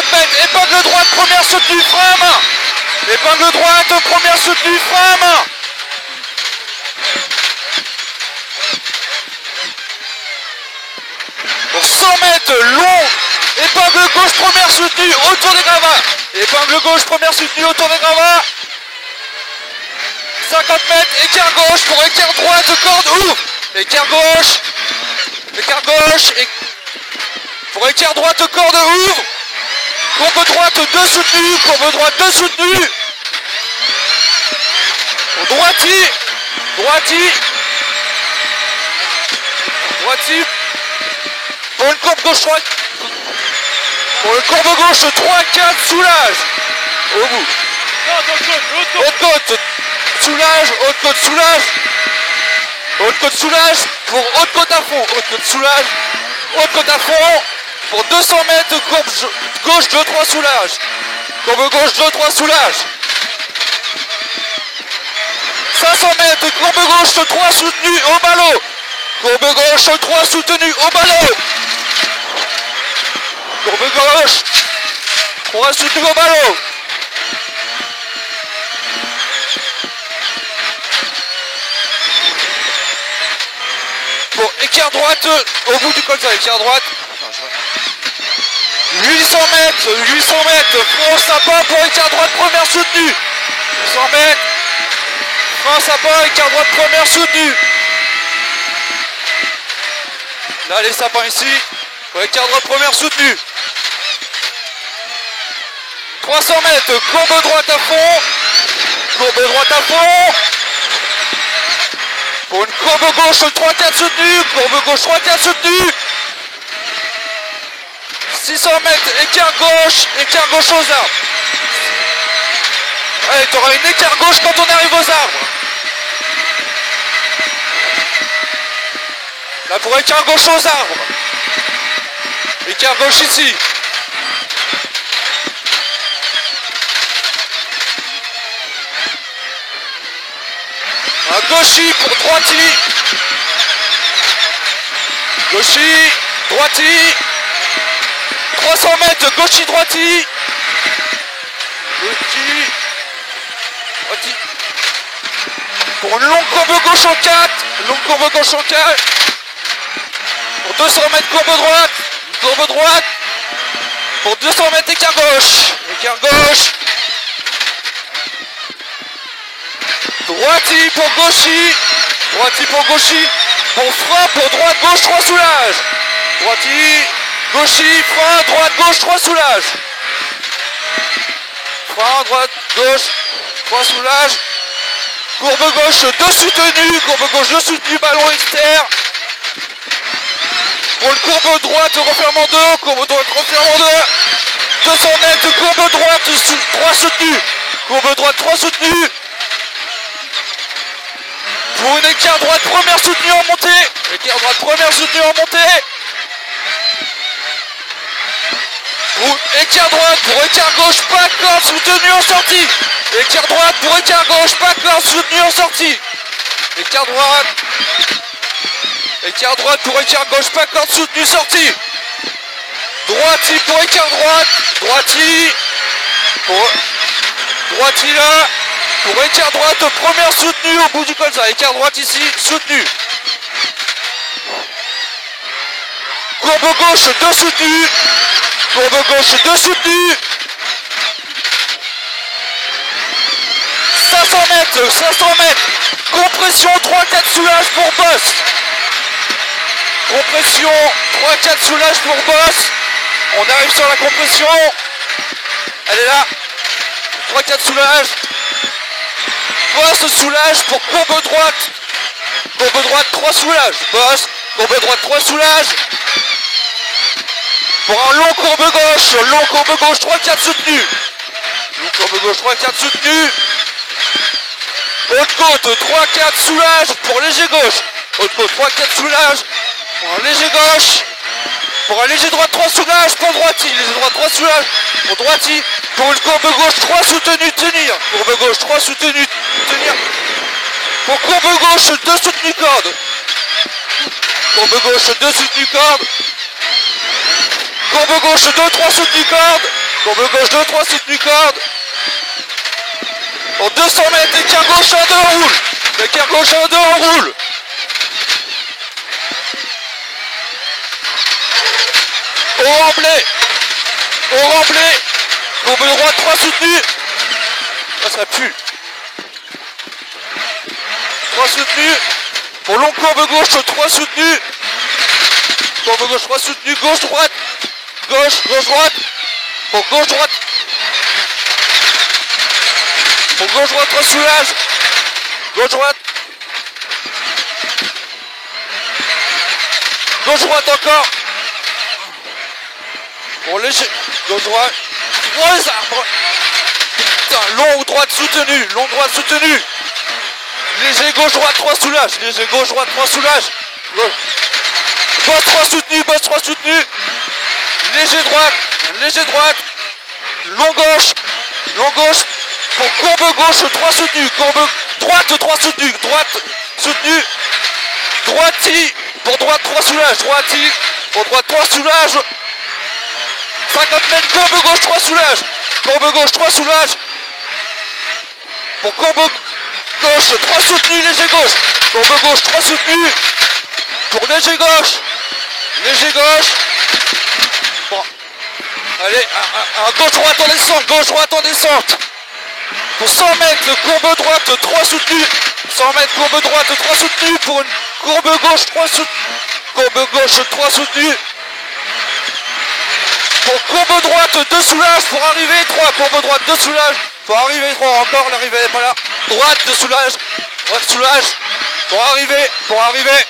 50 mètres, épingle droite, première soutenue, frein à main. Épingle droite, première soutenue, frein à main. Pour 100 mètres, long, épingle gauche, première soutenue, autour des gravats. Épingle gauche, première soutenue, autour des gravats. 50 mètres, écart gauche, pour écart droite, corde, ouvre. Écart gauche, et pour écart droite, corde, ouvre. Courbe droite, 2 soutenues, courbe droite, 2 soutenues. Droiti, pour une courbe gauche, 3, pour une courbe gauche, 3, 4, soulage, au bout. Haute côte, soulage, haute côte, soulage. Haute côte, soulage, pour haute côte à fond, haute côte, soulage, haute côte à fond, pour 200 mètres, courbe gauche, 2, 3, soulage. Courbe gauche, 2, 3, soulage. 500 mètres, courbe gauche, 3 soutenues au ballot. Courbe gauche, 3 soutenues au ballot. Courbe gauche, 3 soutenues au ballot. Bon, écart droite au bout du colza, écart droite. 800 mètres, front sapin pour écart droite, première soutenue. 800 mètres, front sapin, écart droite, première soutenue. Là, les sapins ici, pour écart droite, première soutenue. 300 mètres, courbe droite à fond. Courbe droite à fond. Pour une courbe gauche, 3-4 soutenue. Courbe gauche, 3-4 soutenue. 600 mètres, écart gauche aux arbres. Allez, tu auras une écart gauche quand on arrive aux arbres. Là, pour écart gauche aux arbres. Écart gauche ici. Un gauchis pour droiti. Gauchis, droiti. 300 mètres, gauchis, droiti. Gauchis, droiti. Pour une longue courbe gauche en 4. Longue courbe gauche en 4. Pour 200 mètres, courbe droite. Courbe droite. Pour 200 mètres, écart gauche. Écart gauche. Droiti pour gauchis. Droiti pour gauchis. Pour frein, pour droite, gauche, 3 soulages. Droiti, gauchis, frein, droite, gauche, 3 soulages. Frein, droite, gauche, 3 soulages. Courbe gauche, 2 soutenues. Courbe gauche, 2 soutenues, ballon externe. Pour une courbe droite, referme en 2. Courbe droite, referme en 2. 200 mètres, courbe droite, 3 soutenues. Courbe droite, 3 soutenues. Pour une écart droite, première soutenue en montée. Écart droite, première soutenue en montée. Pour écart droite, pour écart gauche, pas corde, soutenue en sortie. Écart droite, pour écart gauche, pas corde, soutenue en sortie. Écart droite. Écart droite, pour écart gauche, pas corde, soutenue, sortie. Droiti pour écart droite. Droiti. Pour droiti là. Pour écart droite, première soutenue au bout du colza. Écart droite ici, soutenue. Courbe gauche, 2 soutenues. Courbe gauche, 2 soutenues. 500 mètres. Compression, 3-4 soulages pour boss. Compression, 3-4 soulages pour boss. On arrive sur la compression. Elle est là. 3-4 soulages. Boss, soulage pour courbe droite. Courbe droite, 3 soulages. Boss, courbe droite, 3 soulages. Pour un long courbe gauche, 3-4 soutenus. Long courbe gauche, 3-4 soutenus. Haute côte, 3-4 soulages pour léger gauche. Haute côte, 3-4 soulages. Pour un léger gauche. Pour un léger droite, 3 soulages. Pour droiti, léger droite, 3 soulages. Pour droiti. Pour une courbe gauche, 3 soutenus, tenir. Courbe gauche, 3 soutenus, tenir. Pour courbe gauche, 2 soutenus cordes. Courbe gauche, 2 soutenus cordes. Courbe gauche, 2, 3 soutenus cordes. Courbe gauche 2, 3, soutenu corde. Pour 200 mètres, écart gauche 1, 2, on roule. Écart gauche 1, 2, on roule. Au remblai. Au remblai. Courbe droite 3 soutenu. Ça pue. 3 soutenus. Pour long courbe gauche 3 soutenus. Courbe gauche 3 soutenus. Gauche droite. Gauche, gauche droite. Pour gauche droite. Pour gauche droite 3 soulage. Gauche droite. Gauche droite encore. Pour léger. Gauche droite. 3 arbres. Putain, long droite soutenu. Long droite soutenu. Léger gauche droite 3 soulage. Léger gauche droite 3 soulage. Bosse 3 soutenu. Bosse 3 soutenu. Léger droite. Léger droite. Long gauche. Long gauche. Pour courbe gauche 3 soutenu. Courbe droite 3 soutenu. Droite soutenu. Droite. Pour droite 3 soulage. Droite. Pour droite 3 soulage. 50 mètres. Courbe gauche 3 soulage. Courbe gauche 3 soulage. Pour courbe gauche 3 soutenus, léger gauche. Courbe gauche 3 soutenus. Pour léger gauche. Léger gauche. Bon. Allez, gauche droite en descente. Gauche droite en descente. Pour 100 mètres, courbe droite 3 soutenus. 100 mètres, courbe droite 3 soutenus. Pour une courbe gauche 3 soutenus. Courbe gauche 3 soutenus. Pour courbe droite 2 soulages. Pour arriver 3. Courbe droite 2 soulages. Pour arriver 3. Encore, l'arrivée n'est pas là. Droite de soulage. Droite soulage. Pour arriver.